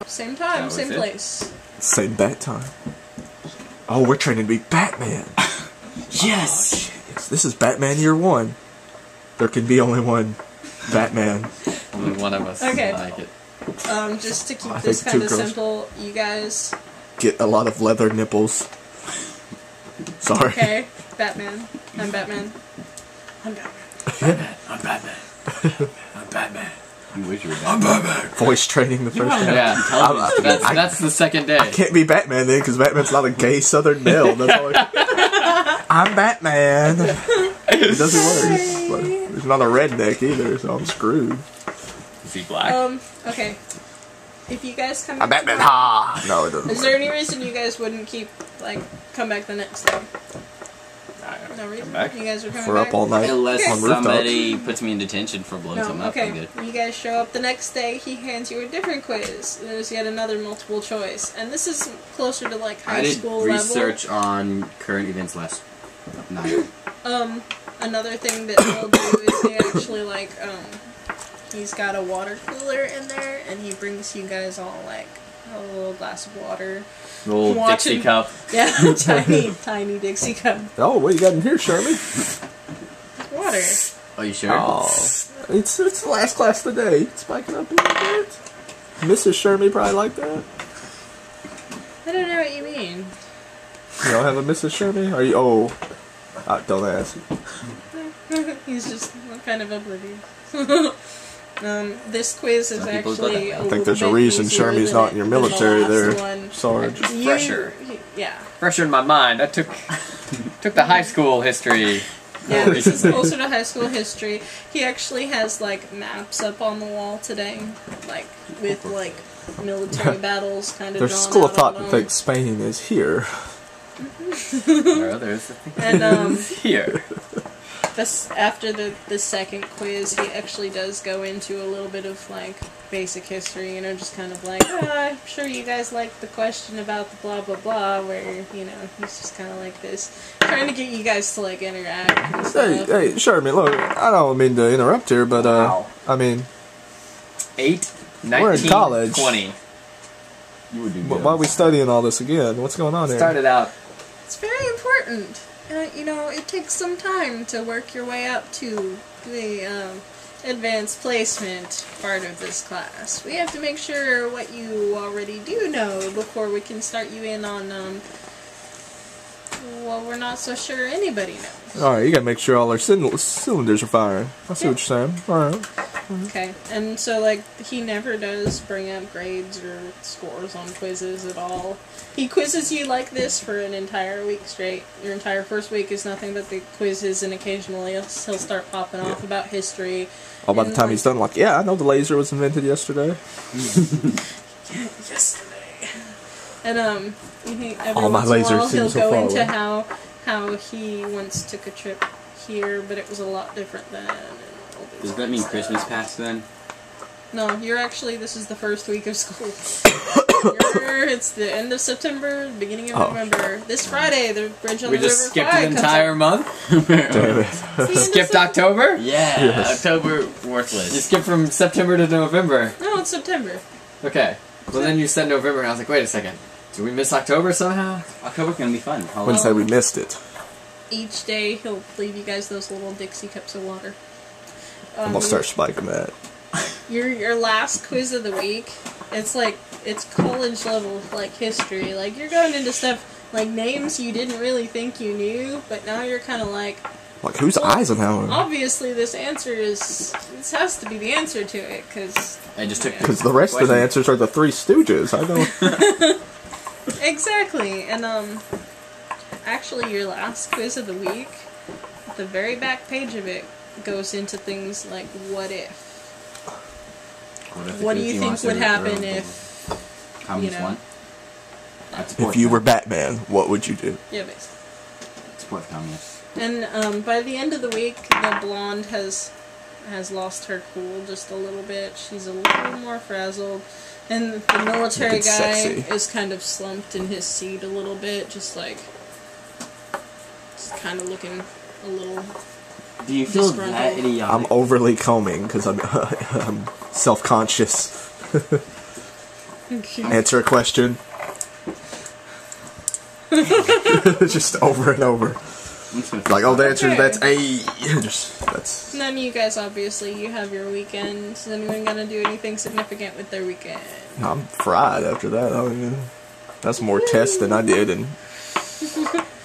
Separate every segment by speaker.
Speaker 1: Same time, same place.
Speaker 2: Same bat time. Oh, we're training to be Batman.
Speaker 3: Yes!
Speaker 2: Yes, this is Batman year 1. There can be only one Batman.
Speaker 4: Only one of us like it.
Speaker 1: Just to keep this kind of simple, you guys
Speaker 2: get a lot of leather nipples. Sorry.
Speaker 1: Okay, Batman. I'm Batman. I'm Batman.
Speaker 4: I'm Batman. I'm Batman.
Speaker 3: You wish you were
Speaker 4: I'm Batman.
Speaker 2: Voice training the first time.
Speaker 4: Yeah, that's the second day.
Speaker 2: I can't be Batman then, because Batman's not a gay Southern male. That's all I'm Batman. It doesn't work. But he's not a redneck either, so I'm screwed.
Speaker 4: Is he black?
Speaker 1: Okay. If you guys come
Speaker 2: I'm Batman, ha! No, it doesn't
Speaker 1: Is there any reason you guys wouldn't come back the next day? No reason? You guys are coming
Speaker 2: We're
Speaker 1: back?
Speaker 2: up all night.
Speaker 4: Unless
Speaker 2: on
Speaker 4: somebody puts me in detention for blowing something up. I'm good.
Speaker 1: You guys show up the next day, he hands you a different quiz. There's yet another multiple choice. And this is closer to like high school level.
Speaker 4: I did research on current events last night.
Speaker 1: Another thing that he'll do is he actually he's got a water cooler in there and he brings you guys all like a little glass of water.
Speaker 4: Little Dixie cup.
Speaker 1: Yeah, tiny Dixie cup.
Speaker 2: Oh, what you got in here, Shirley?
Speaker 1: Water.
Speaker 4: Are you sure?
Speaker 2: Oh, it's the last class of the day. It's spiking up a little bit. Mrs. Shermy probably like that.
Speaker 1: I don't know what you mean.
Speaker 2: You don't have a Mrs. Shermy? Are you? Oh, don't ask.
Speaker 1: He's just kind of oblivious. This quiz is actually
Speaker 2: I think there's a reason Shermy's not in your military there, Sarge.
Speaker 4: Fresher.
Speaker 1: Yeah.
Speaker 4: Fresher in my mind. I took the high school history.
Speaker 1: Yeah, this is closer to high school history. He actually has like maps up on the wall today, like with like military battles kind of.
Speaker 2: There's a school of thought that thinks Spain is here.
Speaker 4: There's
Speaker 1: and
Speaker 4: here.
Speaker 1: After the second quiz, he actually does go into a little bit of like basic history, just kind of like, I'm sure you guys like the question about the blah blah blah, where he's just kind of like this, trying to get you guys to like interact and stuff.
Speaker 2: Hey, Shermy, look, I don't mean to interrupt here, but I mean,
Speaker 4: 8, 19,
Speaker 2: we're in college.
Speaker 4: 20.
Speaker 3: You would do
Speaker 2: Why are we studying all this again? What's going on here?
Speaker 4: Started out.
Speaker 1: It's very important. It takes some time to work your way up to the advanced placement part of this class. We have to make sure what you already do know before we can start you in on, we're not so sure anybody knows.
Speaker 2: Alright, you gotta make sure all our cylinders are firing. I see what you're saying. Alright.
Speaker 1: Okay, and so, he never does bring up grades or scores on quizzes at all. He quizzes you like this for an entire week straight. Your entire first week is nothing but the quizzes, and occasionally he'll start popping off about history.
Speaker 2: All by the time he's done, yeah, I know the laser was invented yesterday.
Speaker 1: Yesterday. And, every
Speaker 2: all my
Speaker 1: once in a
Speaker 2: lasers
Speaker 1: while,
Speaker 2: seem
Speaker 1: he'll
Speaker 2: so
Speaker 1: go
Speaker 2: far
Speaker 1: into
Speaker 2: away.
Speaker 1: how he once took a trip here, but it was a lot different then.
Speaker 3: Does that mean Christmas passed then?
Speaker 1: No, this is the first week of school. It's the end of September, beginning of November. This Friday, the Bridge on the River Kwai.
Speaker 4: We just skipped an entire month?
Speaker 2: Damn it.
Speaker 4: Skipped October?
Speaker 3: Yeah,
Speaker 2: yes.
Speaker 3: October worthless.
Speaker 4: You skipped from September to November.
Speaker 1: No, it's September.
Speaker 4: Okay. Well, then you said November, and I was like, wait a second. Did we miss October somehow?
Speaker 3: October's gonna be fun.
Speaker 2: I wouldn't say we missed it.
Speaker 1: Each day, he'll leave you guys those little Dixie cups of water.
Speaker 2: I'm gonna start spiking that.
Speaker 1: Your last quiz of the week, it's college level, history. You're going into stuff, names you didn't really think you knew, but now you're kind of
Speaker 2: who's Eisenhower?
Speaker 1: Obviously this has to be the answer to it, because...
Speaker 3: I just took
Speaker 2: Because the rest of the answers are the Three Stooges. I don't...
Speaker 1: Exactly, and, actually your last quiz of the week, the very back page of it goes into things like, what if? What do you think would happen if,
Speaker 3: Communist won?
Speaker 2: If you were Batman, what would you do?
Speaker 1: Yeah, basically.
Speaker 3: Support the communists.
Speaker 1: And by the end of the week, the blonde has lost her cool just a little bit. She's a little more frazzled. And the military guy is kind of slumped in his seat a little bit, just kind of looking a little...
Speaker 3: Do you feel that idiotic?
Speaker 2: I'm overly combing because I'm self-conscious. Answer a question. Just over and over. Like, oh, the answer is that's A. That's.
Speaker 1: None of you guys, obviously, you have your weekend. Is anyone gonna do anything significant with their weekend?
Speaker 2: I'm fried after that. I mean, that's more tests than I did, and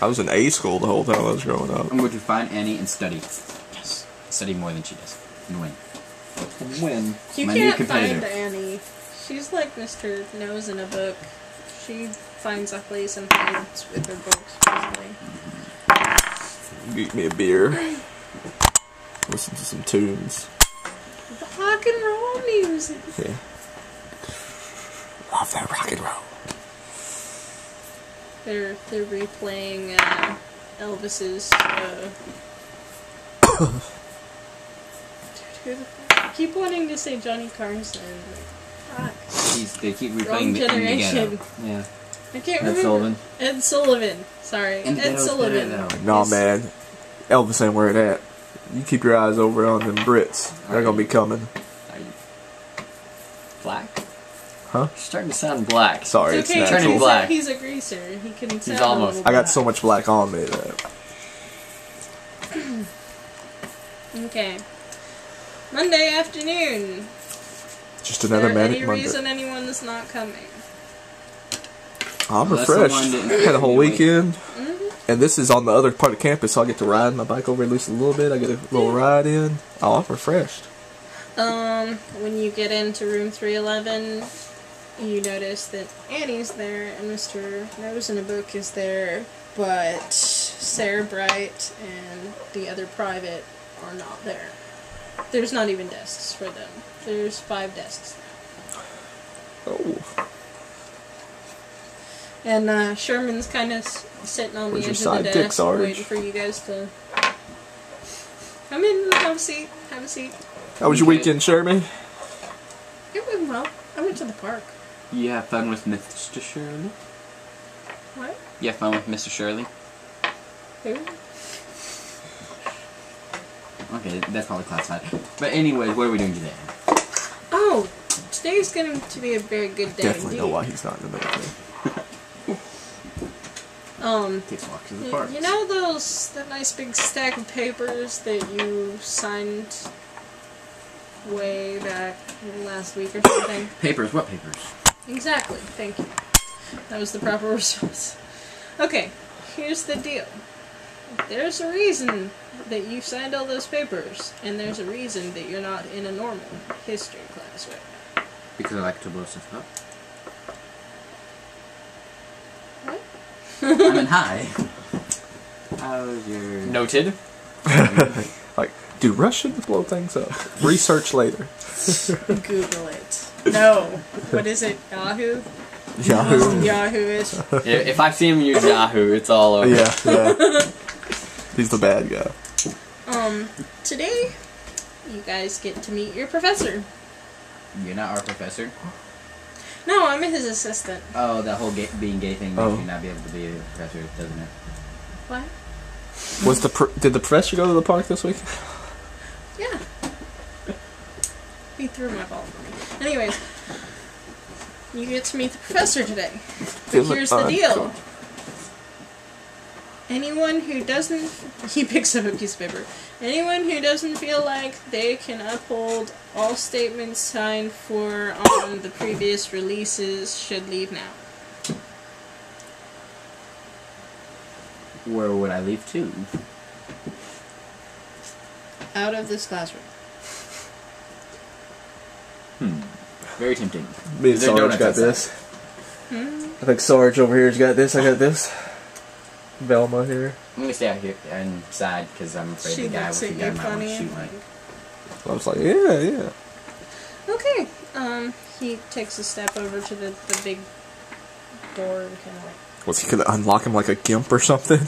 Speaker 2: I was in A school the whole time I was growing up.
Speaker 3: I'm going to find Annie and study. Yes. Study more than she does. And win.
Speaker 4: Win.
Speaker 1: You
Speaker 3: My new
Speaker 1: can't
Speaker 3: competitor.
Speaker 1: find Annie. She's like Mr. Nose in a book. She finds a place and hides with her books, basically.
Speaker 2: Get me a beer. Listen to some tunes.
Speaker 1: Rock and roll music.
Speaker 2: Yeah. Love that rock and roll.
Speaker 1: They're replaying Elvis's. Dude, who the fuck? I keep wanting to say Johnny Carson. Fuck.
Speaker 3: They keep
Speaker 1: Wrong
Speaker 3: replaying the In the
Speaker 1: generation.
Speaker 3: Ghetto. Yeah.
Speaker 1: I can't
Speaker 4: Ed
Speaker 1: remember.
Speaker 4: Sullivan.
Speaker 1: Ed Sullivan. Sorry,
Speaker 3: In the
Speaker 1: Ed
Speaker 3: Ghetto's
Speaker 1: Sullivan.
Speaker 3: better, though.
Speaker 2: Nah,
Speaker 1: Yes.
Speaker 2: man. Elvis ain't where it at. You keep your eyes over on them Brits. They're gonna be coming.
Speaker 4: Are you black?
Speaker 2: Huh?
Speaker 4: You're starting to sound black.
Speaker 2: Sorry,
Speaker 1: It's
Speaker 2: it's
Speaker 1: okay.
Speaker 4: Turning
Speaker 2: natural.
Speaker 4: black.
Speaker 1: He's a greaser. He can sound
Speaker 4: almost-
Speaker 1: a little
Speaker 2: I got
Speaker 1: black.
Speaker 2: so much black on me that.
Speaker 1: Okay. Monday afternoon.
Speaker 2: Just another
Speaker 1: Is there
Speaker 2: manic
Speaker 1: any
Speaker 2: Monday.
Speaker 1: reason anyone's not coming?
Speaker 2: I'm
Speaker 3: Unless
Speaker 2: refreshed.
Speaker 3: someone didn't-
Speaker 2: Had a whole weekend.
Speaker 1: Mm-hmm.
Speaker 2: And this is on the other part of campus, so I get to ride my bike over at least a little bit. I get a little ride in. Oh, I'm refreshed.
Speaker 1: When you get into room 311, you notice that Annie's there and Mr. Nose in a Book is there, but Sarah Bright and the other private are not there. There's not even desks for them. There's 5 desks.
Speaker 2: Oh.
Speaker 1: And Sherman's kind of sitting on the
Speaker 2: Where's
Speaker 1: edge
Speaker 2: your
Speaker 1: of the
Speaker 2: sidekick,
Speaker 1: desk,
Speaker 2: Sarge?
Speaker 1: waiting for you guys to come in, have a seat, have a seat.
Speaker 2: How was your
Speaker 3: Okay.
Speaker 2: weekend, Sherman?
Speaker 1: It went well. I went to the park.
Speaker 3: You have fun with Mr. Shirley?
Speaker 1: What?
Speaker 3: You have fun with Mr. Shirley?
Speaker 1: Who?
Speaker 3: Okay, that's probably classified. But anyways, what are we doing today?
Speaker 1: Oh, today's going to be a very good day.
Speaker 2: Definitely
Speaker 1: indeed.
Speaker 2: know why he's not in the military.
Speaker 3: Takes walks in the park.
Speaker 1: You know that nice big stack of papers that you signed way back last week or something?
Speaker 3: Papers? What papers?
Speaker 1: Exactly, thank you. That was the proper response. Okay, here's the deal. There's a reason that you signed all those papers, and there's a reason that you're not in a normal history class right now.
Speaker 3: Because I like to blow stuff up.
Speaker 1: What?
Speaker 3: I mean, hi. How's your...
Speaker 4: Noted.
Speaker 2: Like, do Russians blow things up? Research later.
Speaker 1: Google it. No. What is it? Yahoo?
Speaker 2: Yahoo.
Speaker 1: Yahoo-ish.
Speaker 4: If I see him use Yahoo, it's all over.
Speaker 2: Yeah, yeah. He's the bad guy.
Speaker 1: Today, you guys get to meet your professor.
Speaker 3: You're not our professor?
Speaker 1: No, I'm his assistant.
Speaker 3: Oh, that whole being gay thing makes
Speaker 2: Oh.
Speaker 3: you not be able to be a professor, doesn't it?
Speaker 1: What?
Speaker 2: Was did the professor go to the park this week?
Speaker 1: Yeah. He threw my ball for me. Anyways, you get to meet the professor today. But
Speaker 2: Feels like
Speaker 1: here's the deal.
Speaker 2: cool.
Speaker 1: Anyone who doesn't... He picks up a piece of paper. Anyone who doesn't feel like they can uphold all statements signed for on the previous releases should leave now.
Speaker 3: Where would I leave to?
Speaker 1: Out of this classroom.
Speaker 3: Very tempting.
Speaker 2: Me and
Speaker 3: Is there
Speaker 2: Sarge
Speaker 3: donuts
Speaker 2: got
Speaker 3: outside?
Speaker 2: this. I think Sarge over here's got this. I got this. Velma here.
Speaker 3: I'm gonna stay out here inside because I'm afraid
Speaker 1: She
Speaker 3: the guy
Speaker 1: looks
Speaker 3: with
Speaker 1: at
Speaker 3: the gun
Speaker 1: you
Speaker 3: might want to
Speaker 1: funny.
Speaker 3: shoot me.
Speaker 2: I was like, yeah, yeah.
Speaker 1: Okay. He takes a step over to the big door and kind of like...
Speaker 2: Was he gonna unlock him like a gimp or something?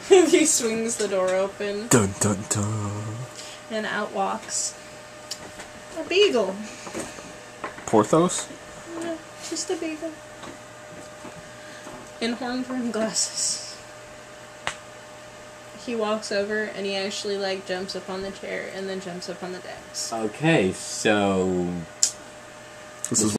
Speaker 1: He swings the door open
Speaker 2: Dun dun dun.
Speaker 1: and out walks a beagle.
Speaker 2: Porthos?
Speaker 1: No, just a beagle. In horn-rimmed glasses. He walks over and he actually like jumps up on the chair and then jumps up on the decks.
Speaker 3: Okay, so
Speaker 2: This is